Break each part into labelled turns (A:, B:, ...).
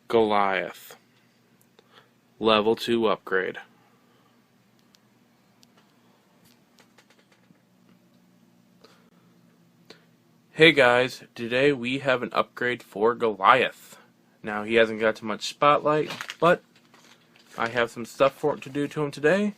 A: Goliath Level 2 upgrade. Hey guys, today we have an upgrade for Goliath. Now he hasn't got too much spotlight, but I have some stuff to do to him today,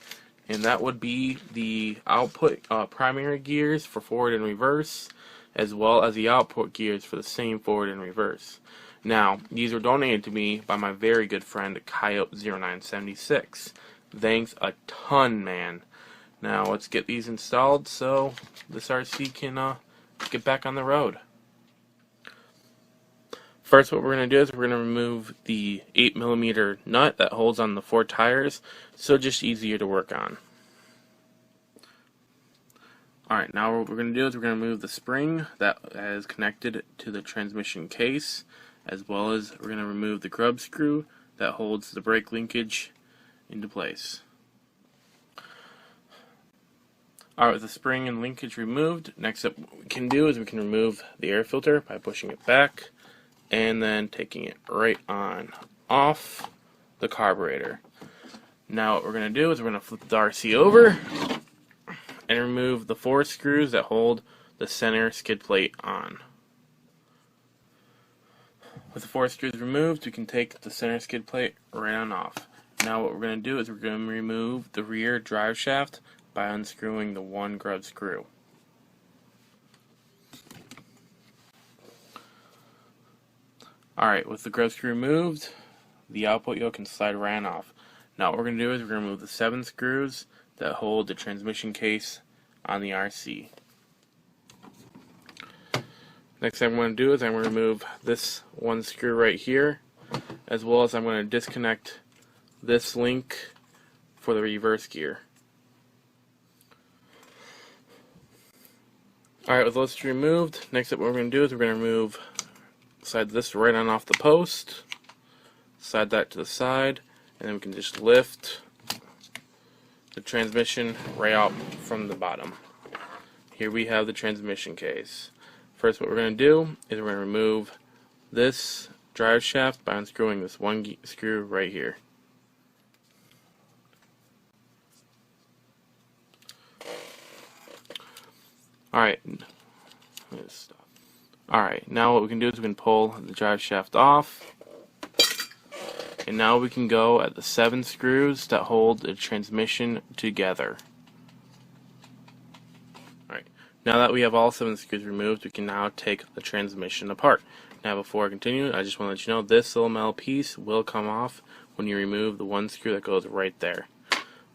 A: and that would be the output primary gears for forward and reverse, as well as the output gears for the same forward and reverse. Now, these were donated to me by my very good friend Coyote0976. Thanks a ton, man. Now, let's get these installed so this RC can get back on the road. First, what we're going to do is we're going to remove the 8mm nut that holds on the 4 tires, so just easier to work on. Alright, now what we're going to do is we're going to remove the spring that is connected to the transmission case, as well as we're going to remove the grub screw that holds the brake linkage into place. Alright, with the spring and linkage removed, next up what we can do is we can remove the air filter by pushing it back and then taking it right on off the carburetor. Now what we're going to do is we're going to flip the RC over and remove the 4 screws that hold the center skid plate on. With the 4 screws removed, we can take the center skid plate right on off. Now what we're going to do is we're going to remove the rear drive shaft by unscrewing the 1 grub screw. Alright, with the grub screw removed, the output yoke can slide right on off. Now what we're going to do is we're going to remove the 7 screws that hold the transmission case on the RC. Next thing I'm going to do is I'm going to remove this 1 screw right here, as well as I'm going to disconnect this link for the reverse gear. Alright, with those 2 removed, next up what we're going to do is we're going to remove slide this right on off the post, slide that to the side, and then we can just lift the transmission right out from the bottom. Here we have the transmission case. First what we're going to do is we're going to remove this drive shaft by unscrewing this 1 screw right here. Alright, now what we can do is we can pull the drive shaft off, and now we can go at the 7 screws that hold the transmission together. Alright, now that we have all 7 screws removed, we can now take the transmission apart. Now before I continue, I just want to let you know this little metal piece will come off when you remove the 1 screw that goes right there.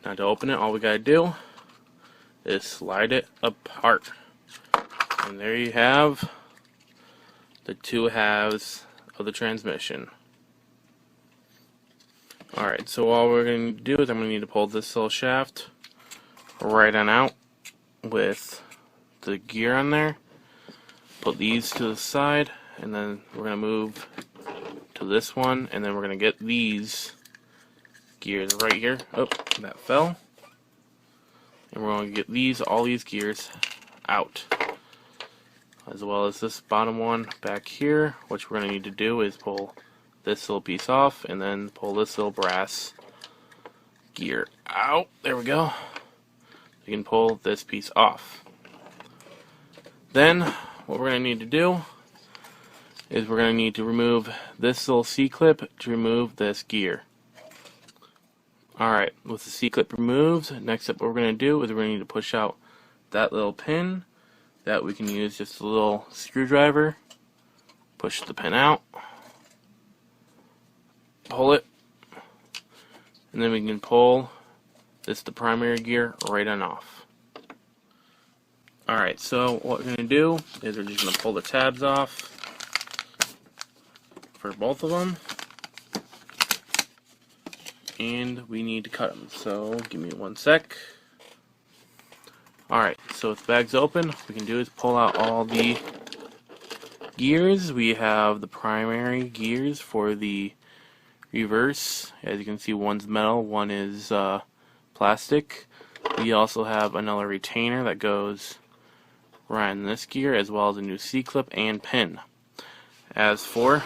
A: Now to open it, all we gotta do is slide it apart. And there you have the 2 halves of the transmission. Alright, so all we're going to do is I'm going to need to pull this little shaft right on out with the gear on there. Put these to the side, and then we're going to move to this one, and then we're going to get these gears right here. Oh, that fell. And we're going to get all these gears out, as well as this bottom one back here. What we're going to need to do is pull this little piece off and then pull this little brass gear out. There we go. You can pull this piece off. Then what we're going to need to do is we're going to need to remove this little C-clip to remove this gear. Alright, with the C-clip removed, next up what we're going to do is we're going to need to push out that little pin that we can use just a little screwdriver. Push the pin out, pull it, and then we can pull the primary gear right on off. Alright, so what we're going to do is we're just going to pull the tabs off for both of them, and we need to cut them, so give me 1 sec. Alright, so with the bags open, what we can do is pull out all the gears. We have the primary gears for the reverse. As you can see, one's metal, one is plastic. We also have another retainer that goes right in this gear, as well as a new C-clip and pin. As for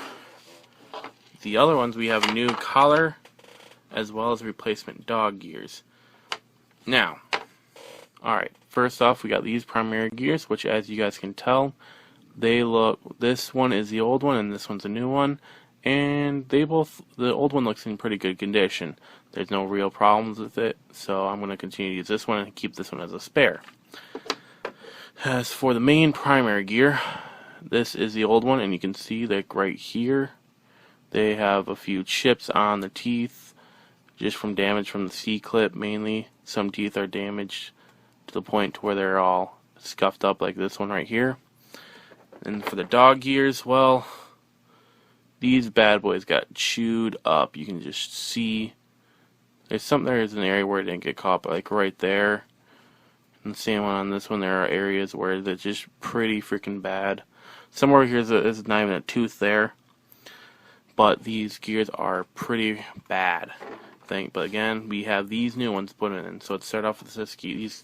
A: the other ones, we have a new collar as well as replacement dog gears. Now, alright, first off we got these primary gears, which as you guys can tell, they look, this one is the old one and this one's a new one, and they both, the old one looks in pretty good condition. There's no real problems with it, so I'm going to continue to use this one and keep this one as a spare. As for the main primary gear, this is the old one, and you can see that right here they have a few chips on the teeth just from damage from the C-clip mainly. Some teeth are damaged to the point where they're all scuffed up like this one right here. And for the dog gears, well, these bad boys got chewed up. You can just see there's an area where it didn't get caught, but like right there. And the same one on this one, there are areas where they're just pretty freaking bad. Somewhere here is not even a tooth there. But these gears are pretty bad, I think. But again, we have these new ones put in. So let's start off with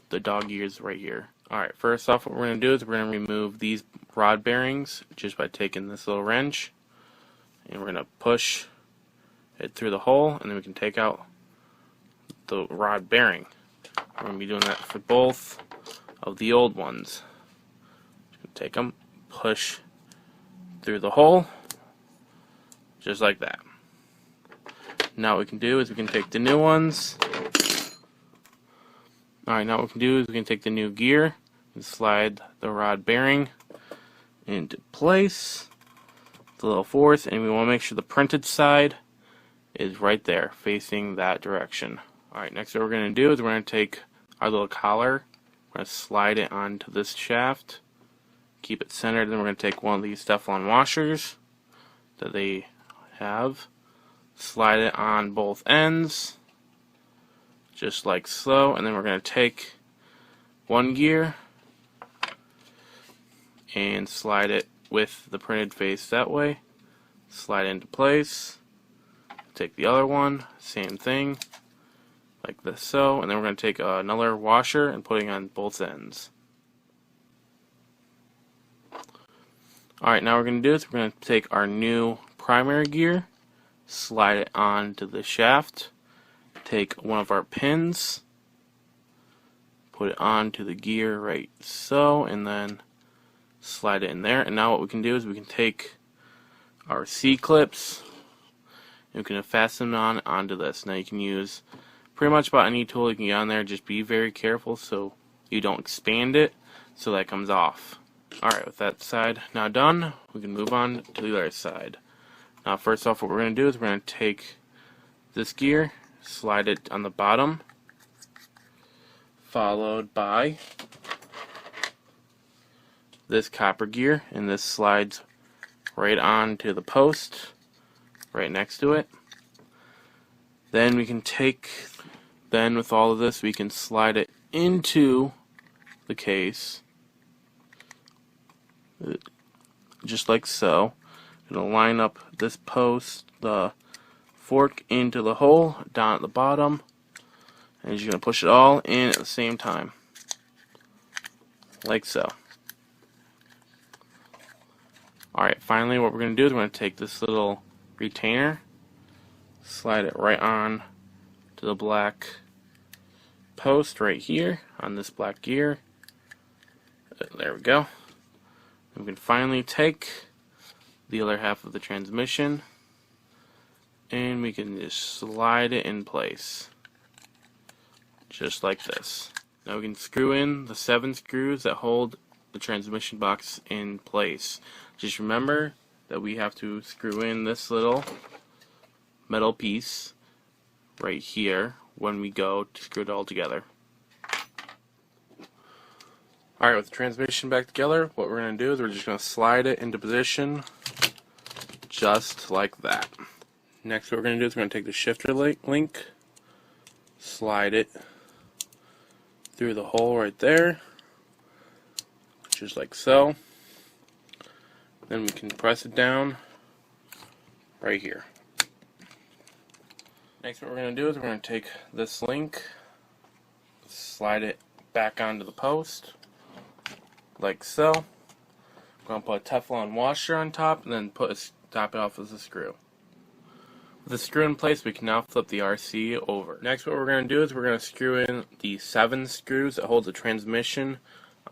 A: the dog gears right here. Alright, first off what we're going to do is we're going to remove these rod bearings just by taking this little wrench. And we're going to push it through the hole, and then we can take out the rod bearing. We're going to be doing that for both of the old ones. Take them, push through the hole, just like that. Now what we can do is we can take the new ones. Alright, now what we can do is we can take the new gear and slide the rod bearing into place with a little force, and we want to make sure the printed side is right there, facing that direction. Alright, next what we're going to do is we're going to take our little collar, we're going to slide it onto this shaft, keep it centered, then we're going to take one of these Teflon washers that they have, slide it on both ends, just like so, and then we're going to take one gear and slide it with the printed face that way, slide it into place, take the other one, same thing, like this so, and then we're going to take another washer and putting on both ends. Alright, now what we're going to do is we're going to take our new primary gear, slide it onto the shaft, take one of our pins, put it onto the gear right so, and then slide it in there. And now what we can do is we can take our C-clips and we can fasten them onto this. Now you can use pretty much about any tool you can get on there, just be very careful so you don't expand it so that comes off. Alright, with that side now done, we can move on to the other side. Now first off what we're going to do is we're going to take this gear, slide it on the bottom, followed by this copper gear, and this slides right onto the post right next to it. Then we can with all of this we can slide it into the case just like so. Gonna line up this post, the fork into the hole down at the bottom, and you're gonna push it all in at the same time, like so. Alright, finally what we're gonna do is we're gonna take this little retainer, slide it right on to the black post right here on this black gear. There we go. And we can finally take the other half of the transmission and we can just slide it in place just like this. Now we can screw in the 7 screws that hold the transmission box in place. Just remember that we have to screw in this little metal piece right here when we go to screw it all together. Alright, with the transmission back together, what we're going to do is we're just going to slide it into position just like that. Next what we're going to do is we're going to take the shifter link, slide it through the hole right there, just like so. Then we can press it down right here. Next what we're going to do is we're going to take this link, slide it back onto the post, like so. We're going to put a Teflon washer on top and then top it off with a screw. With the screw in place, we can now flip the RC over. Next, what we're going to do is we're going to screw in the 7 screws that hold the transmission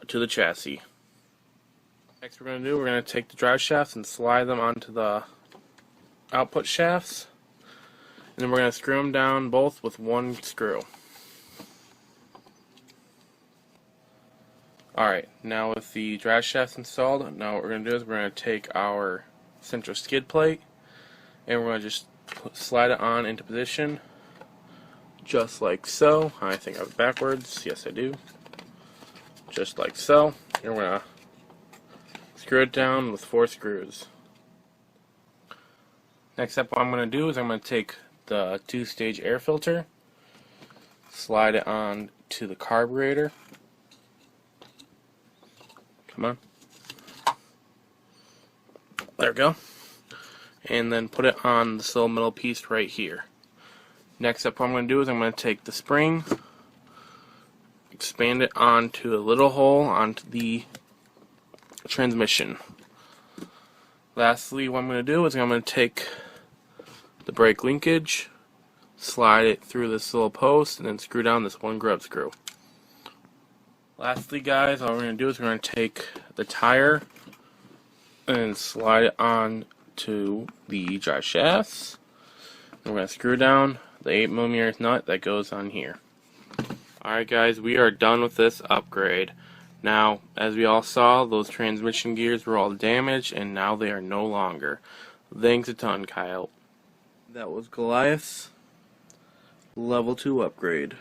A: to the chassis. Next, we're going to take the drive shafts and slide them onto the output shafts, and then we're going to screw them down both with one screw. Alright, now with the drive shafts installed, now what we're going to do is we're going to take our central skid plate and we're going to just slide it on into position, just like so. I think I have it backwards. Yes, I do. Just like so. And we're going to screw it down with 4 screws. Next up, what I'm going to do is I'm going to take the 2-stage air filter, slide it on to the carburetor. Come on. There we go. And then put it on this little middle piece right here. Next up, what I'm going to do is I'm going to take the spring, expand it onto a little hole onto the transmission. Lastly, what I'm going to do is I'm going to take the brake linkage, slide it through this little post, and then screw down this one grub screw. Lastly, guys, all we're going to do is we're going to take the tire and slide it on to the drive shafts. And we're going to screw down the 8mm nut that goes on here. Alright guys, we are done with this upgrade. Now, as we all saw, those transmission gears were all damaged and now they are no longer. Thanks a ton, Kyle. That was Goliath's level 2 upgrade.